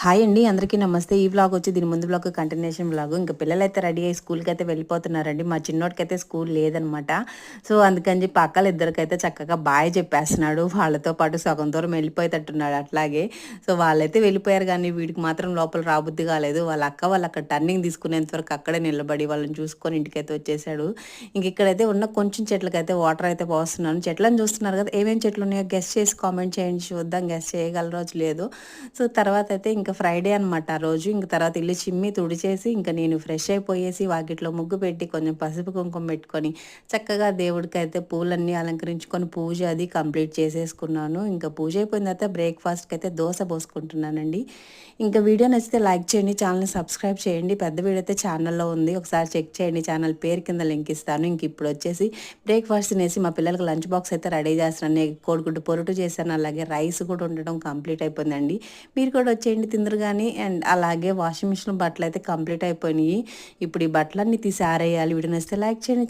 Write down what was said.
Hi అండి, అందరికీ నమస్తే. ఈ వ్లాగ్ వచ్చి దీని ముందు వ్లాగ్ కంటిన్యూషన్ వ్లాగ్. ఇంకా పిల్లలైతే రెడీ అయ్యి స్కూల్కి అయితే వెళ్ళిపోతున్నారండి. మా చిన్నోడికైతే స్కూల్ లేదనమాట. సో అందుకని చెప్పి అక్కలు ఇద్దరికైతే చక్కగా బాయ్ చెప్పేస్తున్నాడు. వాళ్ళతో పాటు సగం దూరం వెళ్ళిపోయేటట్టున్నాడు అట్లాగే. సో వాళ్ళైతే వెళ్ళిపోయారు, కానీ వీడికి మాత్రం లోపల రాబుద్ది కాలేదు. వాళ్ళ అక్క వాళ్ళు అక్కడ టర్నింగ్ తీసుకునేంత వరకు అక్కడే నిలబడి వాళ్ళని చూసుకొని ఇంటికైతే వచ్చేసాడు. ఇంక ఇక్కడైతే ఉన్న కొంచెం చెట్లకైతే వాటర్ అయితే పోస్తున్నాను. చెట్లను చూస్తున్నారు కదా, ఏమేమి చెట్లు ఉన్నాయో గెస్ట్ చేసి కామెంట్ చేయండి, చూద్దాం గెస్ట్ చేయగల రోజు లేదు. సో తర్వాత అయితే ఇంకా ఫ్రైడే అనమాట ఆ రోజు. ఇంక తర్వాత ఇల్లు చిమ్మి తుడిచేసి ఇంకా నేను ఫ్రెష్ అయిపోయేసి వాకిట్లో ముగ్గు పెట్టి కొంచెం పసుపు కుంకుమ పెట్టుకొని చక్కగా దేవుడికి అయితే పూలన్నీ అలంకరించుకొని పూజ అది కంప్లీట్ చేసేసుకున్నాను. ఇంకా పూజ అయిపోయిన తర్వాత బ్రేక్ఫాస్ట్కి అయితే దోశ పోసుకుంటున్నానండి. ఇంకా వీడియో నచ్చితే లైక్ చేయండి, ఛానల్ని సబ్స్క్రైబ్ చేయండి. పెద్ద వీడియో అయితే ఛానల్లో ఉంది, ఒకసారి చెక్ చేయండి. ఛానల్ పేరు కింద లింక్ ఇస్తాను. ఇంక ఇప్పుడు వచ్చేసి బ్రేక్ఫాస్ట్ తినేసి మా పిల్లలకి లంచ్ బాక్స్ అయితే రెడీ చేస్తున్నాను. నేను కోడిగుడ్డు పొరుటు చేశాను, అలాగే రైస్ కూడా ఉండడం కంప్లీట్ అయిపోయిందండి. మీరు కూడా వచ్చేయండి తిందరు కానీ. అండ్ అలాగే వాషింగ్ మిషన్ బట్టలు అయితే కంప్లీట్ అయిపోయినాయి. ఇప్పుడు ఈ బట్టలన్నీ తీసి ఆరేయాలి. వీడియో నచ్చితే లైక్ చేయండి.